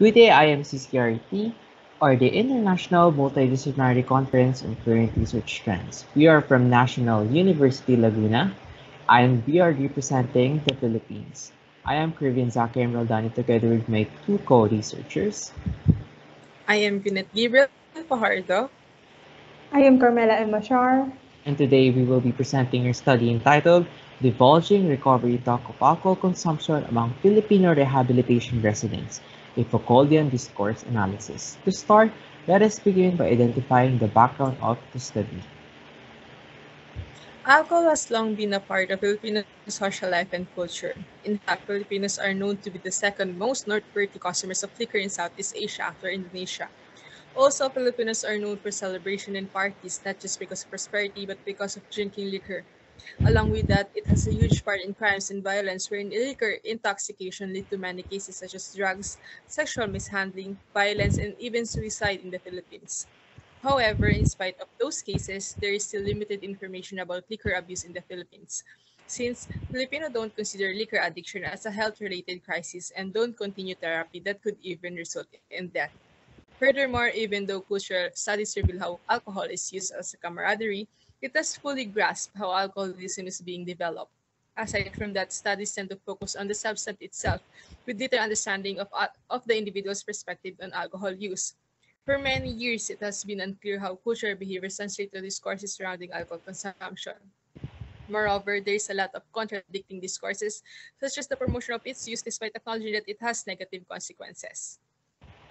to the IMCCRT, or the International Multidisciplinary Conference on Current Research Trends. We are from National University Laguna, and we are representing the Philippines. I am Quervin, Zacary, and Roldan, together with my two co-researchers. I am Gwyneth, Gabrielle, Fajardo. I am Carmela and Maciar. And today we will be presenting our study entitled Divulging Recovery Talk of Alcohol Consumption Among Filipino Rehabilitation Residents, a Foucauldian Discourse Analysis. To start, let us begin by identifying the background of the study. Alcohol has long been a part of Filipino social life and culture. In fact, Filipinos are known to be the second most noteworthy customers of liquor in Southeast Asia after Indonesia. Also, Filipinos are known for celebration and parties, not just because of prosperity, but because of drinking liquor. Along with that, it has a huge part in crimes and violence, wherein liquor intoxication lead to many cases such as drugs, sexual mishandling, violence, and even suicide in the Philippines. However, in spite of those cases, there is still limited information about liquor abuse in the Philippines, since Filipinos don't consider liquor addiction as a health-related crisis and don't continue therapy that could even result in death. Furthermore, even though cultural studies reveal how alcohol is used as a camaraderie, it has fully grasped how alcoholism is being developed. Aside from that, studies tend to focus on the substance itself, with little understanding of the individual's perspective on alcohol use. For many years, it has been unclear how cultural behaviors translate to discourses surrounding alcohol consumption. Moreover, there is a lot of contradicting discourses, such as the promotion of its use despite acknowledging that it has negative consequences.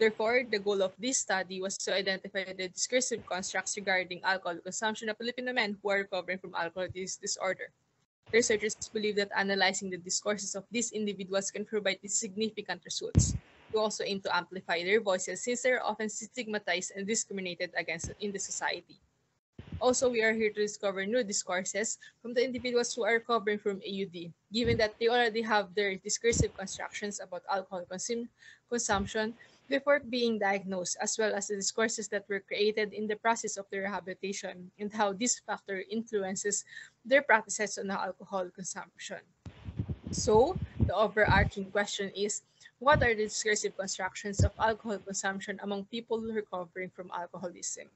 Therefore, the goal of this study was to identify the discursive constructs regarding alcohol consumption of Filipino men who are recovering from alcohol use disorder. Researchers believe that analyzing the discourses of these individuals can provide significant results. We also aim to amplify their voices since they are often stigmatized and discriminated against in the society. Also, we are here to discover new discourses from the individuals who are recovering from AUD, given that they already have their discursive constructions about alcohol consumption before being diagnosed, as well as the discourses that were created in the process of their rehabilitation and how this factor influences their practices on alcohol consumption. So, the overarching question is, what are the discursive constructions of alcohol consumption among people recovering from alcoholism?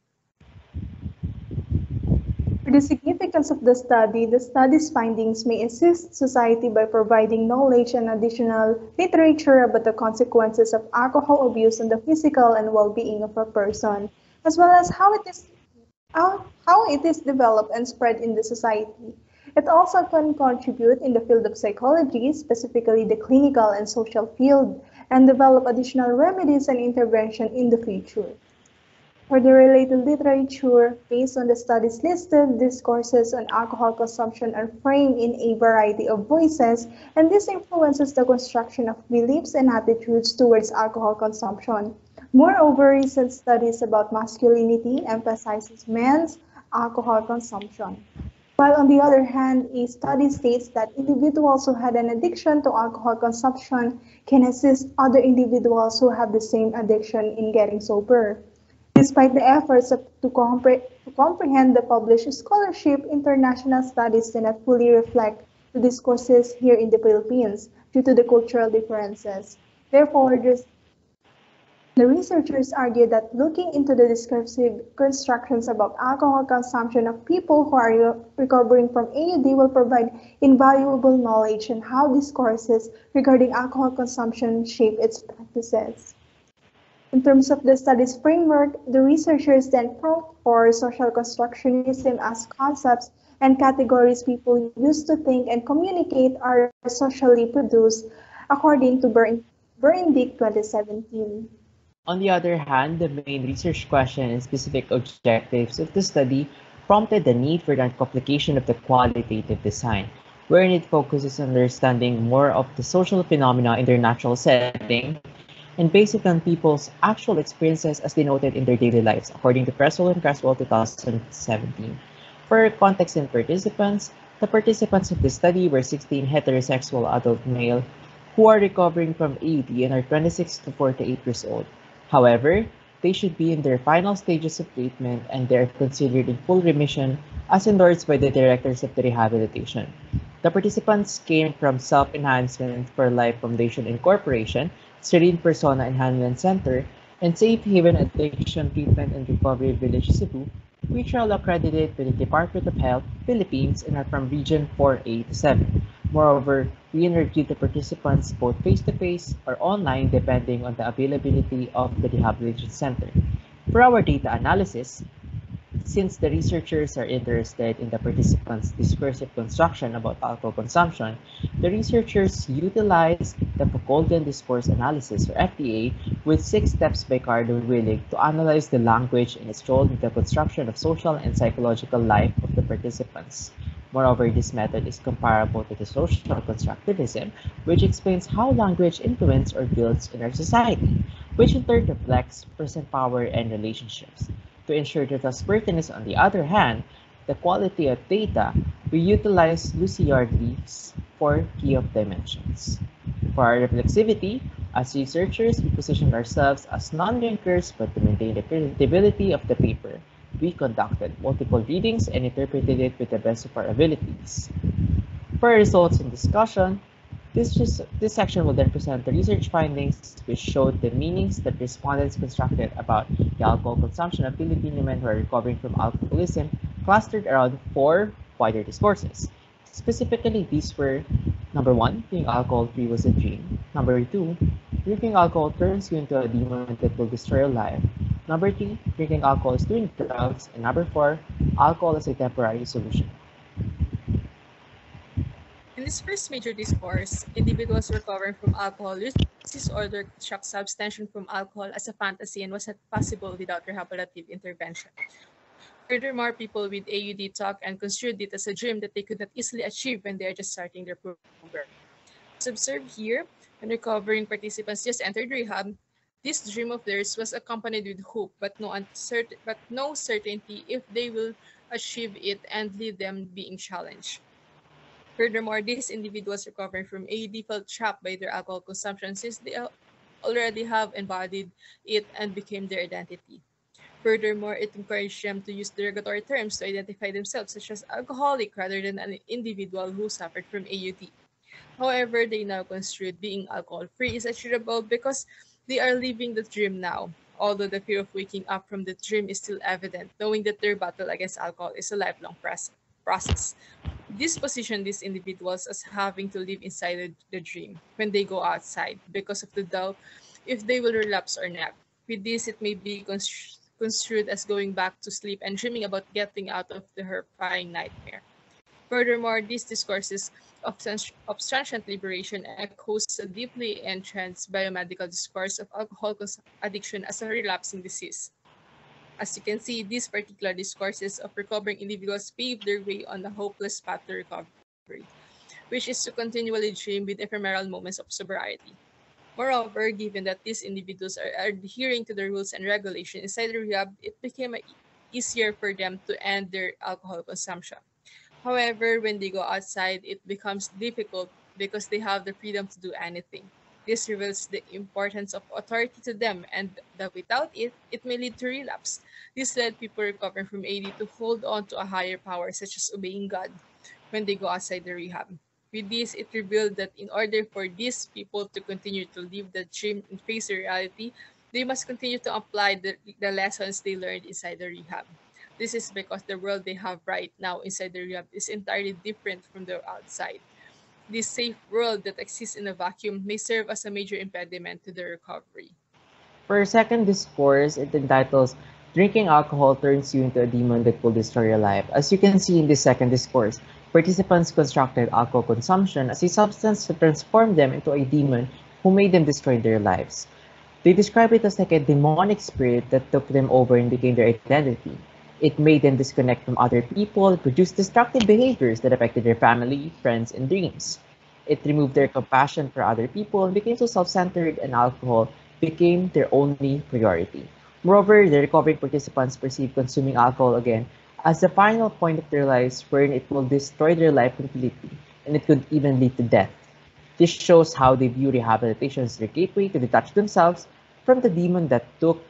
For the significance of the study's findings may assist society by providing knowledge and additional literature about the consequences of alcohol abuse on the physical and well-being of a person, as well as how it is developed and spread in the society. It also can contribute in the field of psychology, specifically the clinical and social field, and develop additional remedies and intervention in the future. For the related literature, based on the studies listed, discourses on alcohol consumption are framed in a variety of voices, and this influences the construction of beliefs and attitudes towards alcohol consumption. Moreover, recent studies about masculinity emphasizes men's alcohol consumption. While on the other hand, a study states that individuals who had an addiction to alcohol consumption can assist other individuals who have the same addiction in getting sober. Despite the efforts to comprehend the published scholarship, international studies do not fully reflect the discourses here in the Philippines due to the cultural differences. Therefore, the researchers argue that looking into the discursive constructions about alcohol consumption of people who are recovering from AUD will provide invaluable knowledge on how discourses regarding alcohol consumption shape its practices. In terms of the study's framework, the researchers then prompt for social constructionism as concepts and categories people use to think and communicate are socially produced, according to Berindic 2017. On the other hand, the main research question and specific objectives of the study prompted the need for the complication of the qualitative design, wherein it focuses on understanding more of the social phenomena in their natural setting and base it on people's actual experiences as denoted in their daily lives, according to Presswell and Creswell 2017. For context and participants, the participants of the study were 16 heterosexual adult male who are recovering from AUD and are 26 to 48 years old. However, they should be in their final stages of treatment and they are considered in full remission as endorsed by the directors of the rehabilitation. The participants came from Self-Enhancement for Life Foundation Incorporation, Serene Persona Enhancement Center, and Safe Haven Addiction Treatment and Recovery Village Cebu, which are all accredited with the Department of Health, Philippines, and are from Region 4A to 7. Moreover, we interviewed the participants both face-to-face or online depending on the availability of the rehabilitation center. For our data analysis, since the researchers are interested in the participants' discursive construction about alcohol consumption, the researchers utilized the Foucauldian Discourse Analysis, or FDA, with 6 steps by Carla Willig to analyze the language and its role in the construction of social and psychological life of the participants. Moreover, this method is comparable to the social constructivism, which explains how language influences or builds in our society, which in turn reflects present power and relationships. To ensure the trustworthiness, on the other hand, the quality of data, we utilize Luciardi's 4 key of dimensions. For our reflexivity, as researchers, we positioned ourselves as non-drinkers, but to maintain the credibility of the paper, we conducted multiple readings and interpreted it with the best of our abilities. For our results and discussion, this section will then present the research findings, which showed the meanings that respondents constructed about the alcohol consumption of Filipino men who are recovering from alcoholism, clustered around 4 wider discourses. Specifically, these were: number 1, being alcohol-free was a dream; number 2, drinking alcohol turns you into a demon that will destroy your life; number 3, drinking alcohol is doing drugs; and number 4, alcohol is a temporary solution. In this first major discourse, individuals recovering from alcohol use disorder construct abstention from alcohol as a fantasy and was not possible without rehabilitative intervention. Furthermore, people with AUD talk and construed it as a dream that they could not easily achieve when they are just starting their program. As observed here, when recovering participants just entered rehab, this dream of theirs was accompanied with hope, but no certainty if they will achieve it and leave them being challenged. Furthermore, these individuals recovering from AD felt trapped by their alcohol consumption since they already have embodied it and became their identity. Furthermore, it encouraged them to use derogatory terms to identify themselves, such as alcoholic, rather than an individual who suffered from AUD. However, they now construed being alcohol-free is achievable because they are living the dream now, although the fear of waking up from the dream is still evident, knowing that their battle against alcohol is a lifelong process. This position these individuals as having to live inside the dream when they go outside because of the doubt if they will relapse or not. With this, it may be construed as going back to sleep and dreaming about getting out of the horrifying nightmare. Furthermore, these discourses of transient liberation echoes a deeply entrenched biomedical discourse of alcohol addiction as a relapsing disease. As you can see, these particular discourses of recovering individuals pave their way on the hopeless path to recovery, which is to continually dream with ephemeral moments of sobriety. Moreover, given that these individuals are adhering to the rules and regulations inside the rehab, it became easier for them to end their alcohol consumption. However, when they go outside, it becomes difficult because they have the freedom to do anything. This reveals the importance of authority to them and that without it, it may lead to relapse. This led people recovering from AD to hold on to a higher power, such as obeying God, when they go outside the rehab. With this, it revealed that in order for these people to continue to live the dream and face the reality, they must continue to apply the lessons they learned inside the rehab. This is because the world they have right now inside the rehab is entirely different from the outside. This safe world that exists in a vacuum may serve as a major impediment to their recovery. For our second discourse, it entitles Drinking Alcohol Turns You into a Demon That Will Destroy Your Life. As you can see in this second discourse, participants constructed alcohol consumption as a substance to transform them into a demon who made them destroy their lives. They describe it as like a demonic spirit that took them over and became their identity. It made them disconnect from other people, produced destructive behaviors that affected their family, friends, and dreams. It removed their compassion for other people and became so self-centered, and alcohol became their only priority. Moreover, the recovering participants perceive consuming alcohol again as the final point of their lives wherein it will destroy their life completely, and it could even lead to death. This shows how they view rehabilitation as their gateway to detach themselves from the demon that took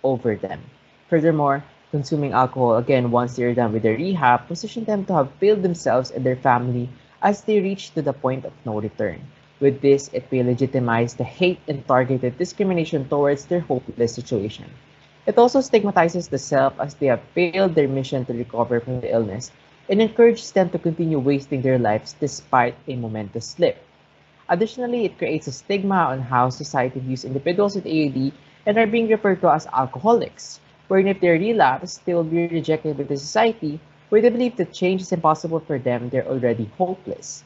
over them. Furthermore, consuming alcohol again once they are done with their rehab positioned them to have failed themselves and their family as they reach to the point of no return. With this, it may legitimize the hate and targeted discrimination towards their hopeless situation. It also stigmatizes the self as they have failed their mission to recover from the illness and encourages them to continue wasting their lives despite a momentous slip. Additionally, it creates a stigma on how society views individuals with AAD and are being referred to as alcoholics, wherein if they relapse, they will be rejected by the society, where they believe that change is impossible for them, they're already hopeless.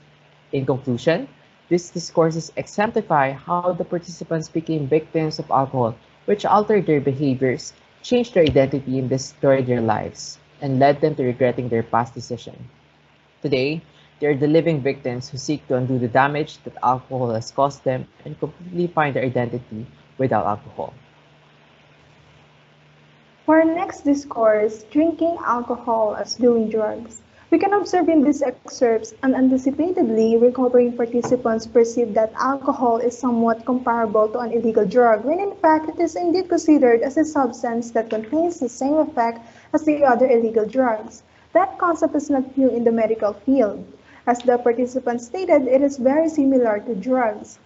In conclusion, these discourses exemplify how the participants became victims of alcohol, which altered their behaviors, changed their identity, and destroyed their lives, and led them to regretting their past decision. Today, they are the living victims who seek to undo the damage that alcohol has caused them and completely find their identity without alcohol. For our next discourse, drinking alcohol as doing drugs, we can observe in these excerpts unanticipatedly recovering participants perceive that alcohol is somewhat comparable to an illegal drug, when in fact it is indeed considered as a substance that contains the same effect as the other illegal drugs. That concept is not new in the medical field. As the participants stated, it is very similar to drugs.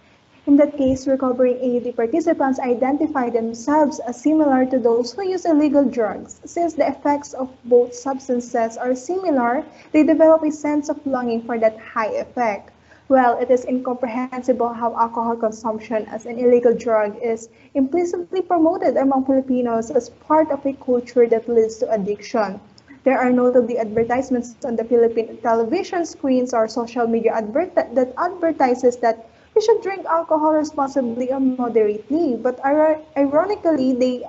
In that case, recovering AED participants identify themselves as similar to those who use illegal drugs. Since the effects of both substances are similar, they develop a sense of longing for that high effect. Well, it is incomprehensible how alcohol consumption as an illegal drug is implicitly promoted among Filipinos as part of a culture that leads to addiction. There are notably advertisements on the Philippine television screens or social media that advertises that we should drink alcohol responsibly or moderately, but ironically, they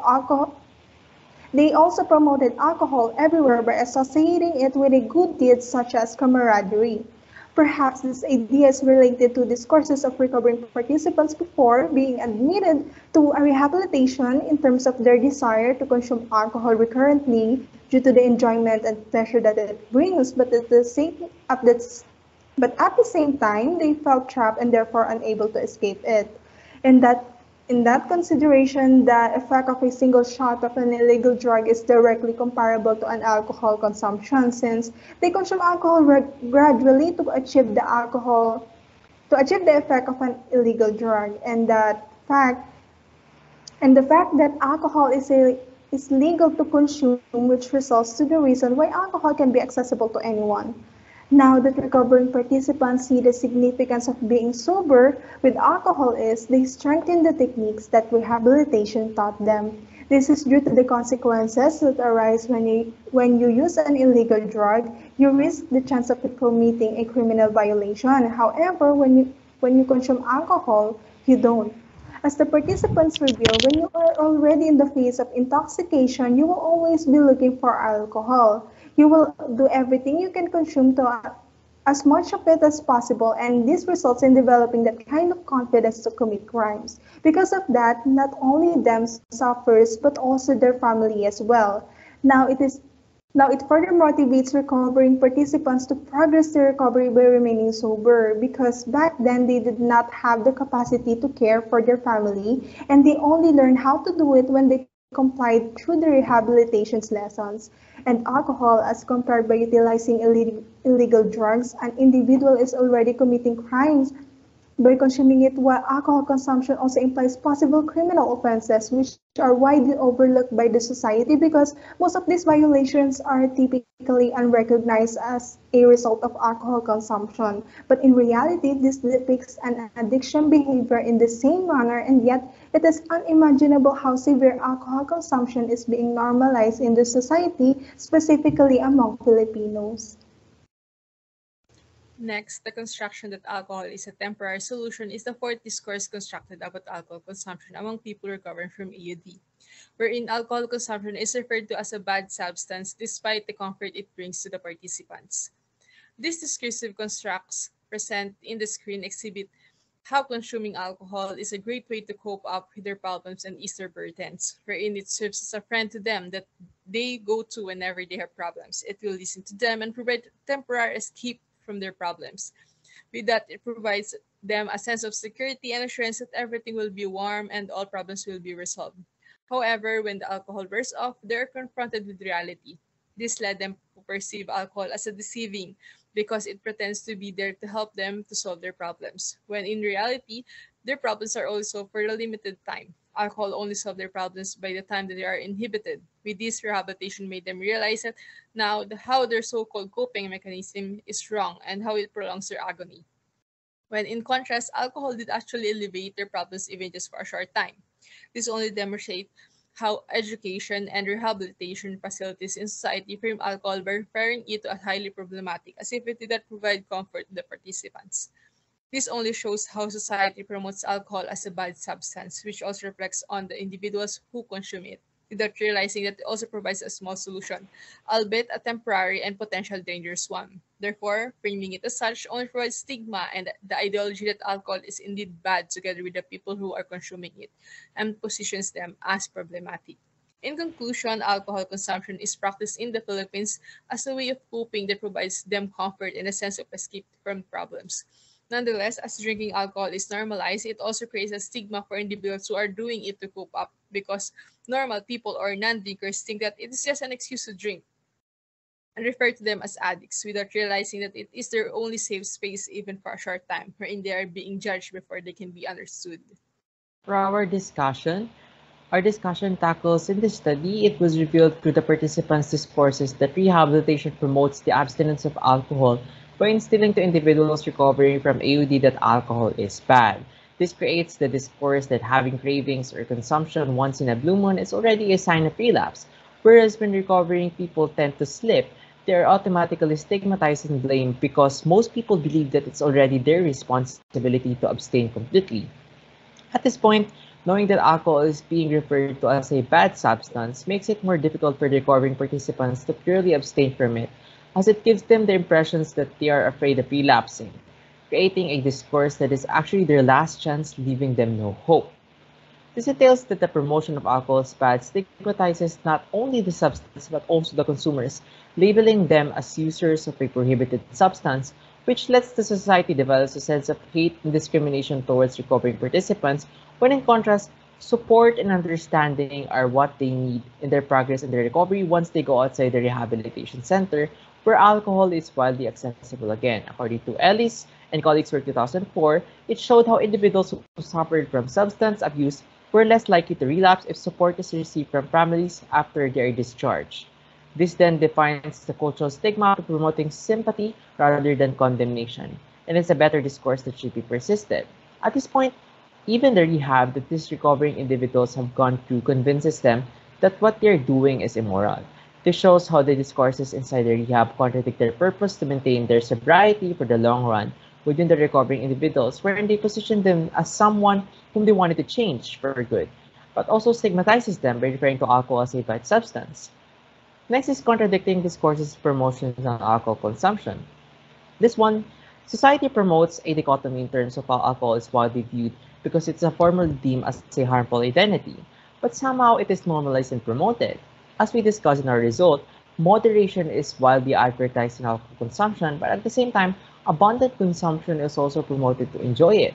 also promoted alcohol everywhere by associating it with a good deed such as camaraderie. Perhaps this idea is related to discourses of recovering participants before being admitted to a rehabilitation in terms of their desire to consume alcohol recurrently due to the enjoyment and pleasure that it brings, but at the same time, they felt trapped and therefore unable to escape it. In that, in that consideration, the effect of a single shot of an illegal drug is directly comparable to an alcohol consumption, since they consume alcohol gradually to achieve the effect of an illegal drug, and the fact that alcohol is legal to consume, which results to the reason why alcohol can be accessible to anyone. Now that recovering participants see the significance of being sober with alcohol is, they strengthen the techniques that rehabilitation taught them. This is due to the consequences that arise when you use an illegal drug. You risk the chance of committing a criminal violation. However, when you consume alcohol, you don't. As the participants reveal, when you are already in the phase of intoxication, you will always be looking for alcohol. You will do everything you can consume to as much of it as possible, and this results in developing that kind of confidence to commit crimes. Because of that, not only them suffers, but also their family as well. Now it further motivates recovering participants to progress their recovery by remaining sober, because back then they did not have the capacity to care for their family, and they only learned how to do it when they complied through the rehabilitation lessons. And alcohol, as compared by utilizing illegal drugs, an individual is already committing crimes by consuming it, while alcohol consumption also implies possible criminal offenses, which are widely overlooked by the society because most of these violations are typically unrecognized as a result of alcohol consumption. But in reality, this depicts an addiction behavior in the same manner, and yet it is unimaginable how severe alcohol consumption is being normalized in the society, specifically among Filipinos. Next, the construction that alcohol is a temporary solution is the fourth discourse constructed about alcohol consumption among people recovering from AUD, wherein alcohol consumption is referred to as a bad substance despite the comfort it brings to the participants. These discursive constructs present in the screen exhibit how consuming alcohol is a great way to cope up with their problems and ease their burdens, wherein it serves as a friend to them that they go to whenever they have problems. It will listen to them and provide temporary escape from their problems. With that, it provides them a sense of security and assurance that everything will be warm and all problems will be resolved. However, when the alcohol wears off, they are confronted with reality. This led them to perceive alcohol as a deceiving, because it pretends to be there to help them to solve their problems, when in reality, their problems are also for a limited time. Alcohol only solves their problems by the time that they are inhibited. With this, rehabilitation made them realize that now how their so-called coping mechanism is wrong and how it prolongs their agony. When in contrast, alcohol did actually alleviate their problems even just for a short time. This only demonstrates how education and rehabilitation facilities in society frame alcohol by referring it to as highly problematic, as if it did not provide comfort to the participants. This only shows how society promotes alcohol as a bad substance, which also reflects on the individuals who consume it, without realizing that it also provides a small solution, albeit a temporary and potential dangerous one. Therefore, framing it as such only provides stigma and the ideology that alcohol is indeed bad together with the people who are consuming it, and positions them as problematic. In conclusion, alcohol consumption is practiced in the Philippines as a way of coping that provides them comfort and a sense of escape from problems. Nonetheless, as drinking alcohol is normalized, it also creates a stigma for individuals who are doing it to cope up because normal people or non drinkers think that it is just an excuse to drink and refer to them as addicts without realizing that it is their only safe space even for a short time, wherein they are being judged before they can be understood. For our discussion tackles in this study, it was revealed through the participants' discourses that rehabilitation promotes the abstinence of alcohol by instilling to individuals recovering from AUD that alcohol is bad. This creates the discourse that having cravings or consumption once in a blue moon is already a sign of relapse, whereas when recovering people tend to slip, they are automatically stigmatized and blamed because most people believe that it's already their responsibility to abstain completely. At this point, knowing that alcohol is being referred to as a bad substance makes it more difficult for the recovering participants to purely abstain from it, as it gives them the impressions that they are afraid of relapsing, creating a discourse that is actually their last chance, leaving them no hope. This entails that the promotion of alcohol as bad stigmatizes not only the substance but also the consumers, labeling them as users of a prohibited substance, which lets the society develop a sense of hate and discrimination towards recovering participants, when in contrast, support and understanding are what they need in their progress and their recovery once they go outside the rehabilitation center, where alcohol is widely accessible again. According to Ellis and colleagues for 2004, it showed how individuals who suffered from substance abuse were less likely to relapse if support is received from families after they are discharged. This then defines the cultural stigma to promoting sympathy rather than condemnation, and it's a better discourse that should be persisted. At this point, even the rehab that these recovering individuals have gone through convinces them that what they're doing is immoral. This shows how the discourses inside the rehab contradict their purpose to maintain their sobriety for the long run within the recovering individuals, wherein they position them as someone whom they wanted to change for good, but also stigmatizes them by referring to alcohol as a bad substance. Next is contradicting discourses promotions on alcohol consumption. This one, society promotes a dichotomy in terms of how alcohol is widely viewed because it's formally deemed as a harmful identity, but somehow it is normalized and promoted. As we discussed in our result, moderation is widely advertised in alcohol consumption, but at the same time, abundant consumption is also promoted to enjoy it.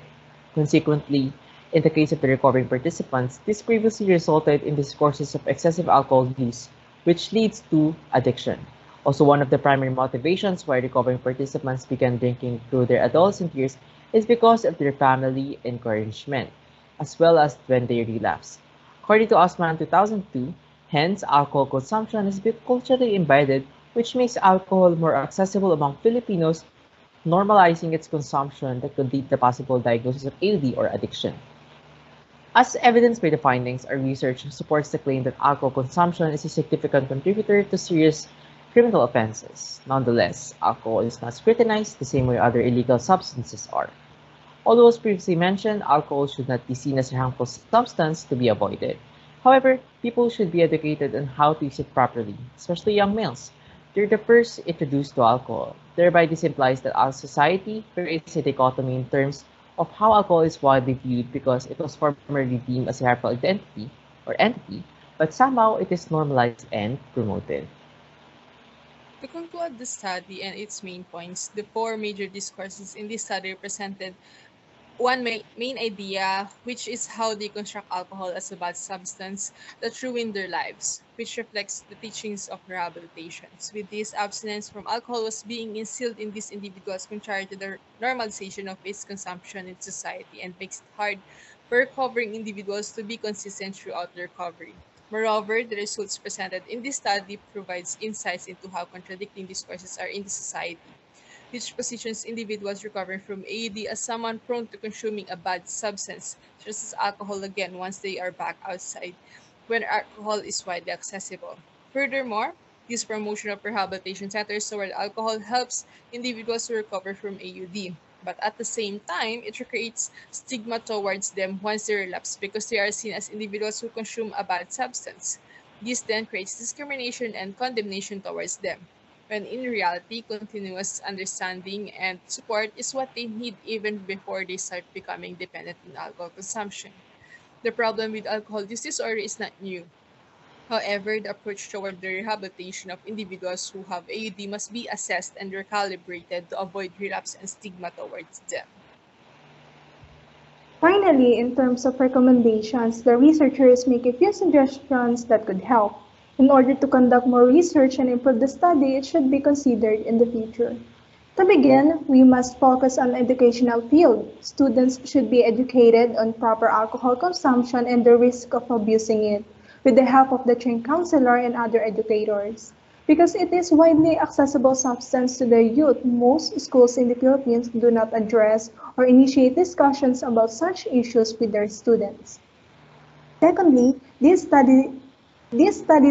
Consequently, in the case of the recovering participants, this previously resulted in discourses of excessive alcohol use, which leads to addiction. Also, one of the primary motivations why recovering participants began drinking through their adolescent years is because of their family encouragement, as well as when they relapse. According to Osman 2002, hence, alcohol consumption has been culturally embedded, which makes alcohol more accessible among Filipinos, normalizing its consumption that could lead to possible diagnosis of AD or addiction. As evidenced by the findings, our research supports the claim that alcohol consumption is a significant contributor to serious criminal offenses. Nonetheless, alcohol is not scrutinized the same way other illegal substances are. Although as previously mentioned, alcohol should not be seen as a harmful substance to be avoided. However, people should be educated on how to use it properly, especially young males. They're the first introduced to alcohol. Thereby, this implies that our society creates a dichotomy in terms of how alcohol is widely viewed because it was formerly deemed as a harmful identity or entity, but somehow it is normalized and promoted. To conclude the study and its main points, the four major discourses in this study represented one main idea, which is how they construct alcohol as a bad substance that ruined their lives, which reflects the teachings of rehabilitations. With this, abstinence from alcohol was being instilled in these individuals contrary to the normalization of its consumption in society and makes it hard for recovering individuals to be consistent throughout their recovery. Moreover, the results presented in this study provides insights into how contradicting discourses are in the society, which positions individuals recovering from AED as someone prone to consuming a bad substance, such as alcohol again once they are back outside, when alcohol is widely accessible. Furthermore, this promotion of rehabilitation centers toward alcohol helps individuals to recover from AUD. But at the same time, it creates stigma towards them once they relapse because they are seen as individuals who consume a bad substance. This then creates discrimination and condemnation towards them, when in reality, continuous understanding and support is what they need even before they start becoming dependent on alcohol consumption. The problem with alcohol use disorder is not new. However, the approach toward the rehabilitation of individuals who have AUD must be assessed and recalibrated to avoid relapse and stigma towards them. Finally, in terms of recommendations, the researchers make a few suggestions that could help. In order to conduct more research and improve the study, it should be considered in the future. To begin, we must focus on educational field. Students should be educated on proper alcohol consumption and the risk of abusing it, with the help of the trained counselor and other educators. Because it is widely accessible substance to the youth, most schools in the Philippines do not address or initiate discussions about such issues with their students. Secondly, this study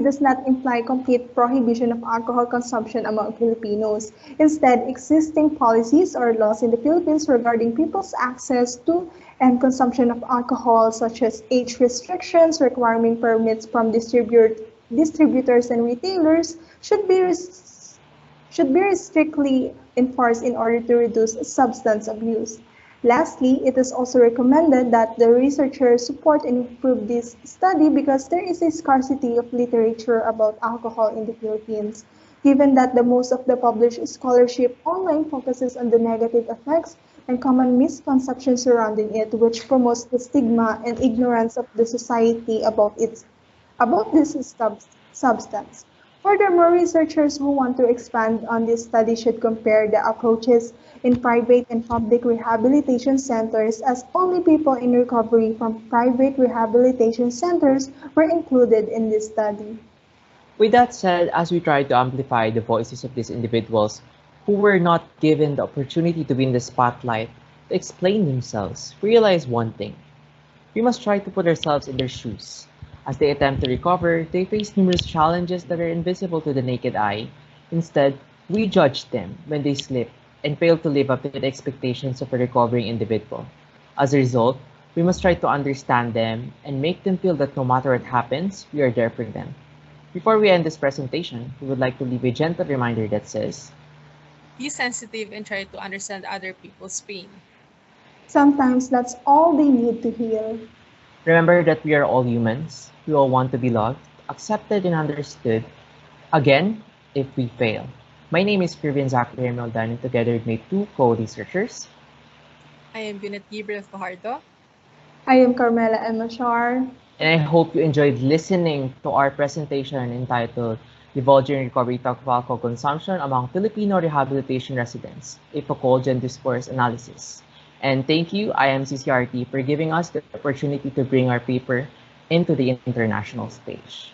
does not imply complete prohibition of alcohol consumption among Filipinos. Instead, existing policies or laws in the Philippines regarding people's access to and consumption of alcohol, such as age restrictions, requiring permits from distributors and retailers, should be strictly enforced in order to reduce substance abuse. Lastly, it is also recommended that the researchers support and improve this study because there is a scarcity of literature about alcohol in the Philippines. Given that the most of the published scholarship online focuses on the negative effects and common misconceptions surrounding it, which promotes the stigma and ignorance of the society about this substance. Furthermore, researchers who want to expand on this study should compare the approaches in private and public rehabilitation centers, as only people in recovery from private rehabilitation centers were included in this study. With that said, as we try to amplify the voices of these individuals who were not given the opportunity to be in the spotlight to explain themselves, realize one thing. We must try to put ourselves in their shoes. As they attempt to recover, they face numerous challenges that are invisible to the naked eye. Instead, we judge them when they slip and fail to live up to the expectations of a recovering individual. As a result, we must try to understand them and make them feel that no matter what happens, we are there for them. Before we end this presentation, we would like to leave a gentle reminder that says, Be sensitive and try to understand other people's pain. Sometimes that's all they need to hear. remember that we are all humans. We all want to be loved, accepted, and understood. Again, if we fail. My name is Quervin, Zacary, and Roldan, and together with my two co-researchers. I am Gwyneth Gabrielle Fajardo. I am Carmela and Maciar. And I hope you enjoyed listening to our presentation entitled Divulging Recovery Talk of Alcohol Consumption Among Filipino Rehabilitation Residents, a Foucauldian Discourse Analysis. And thank you, IMCCRT, for giving us the opportunity to bring our paper into the international stage.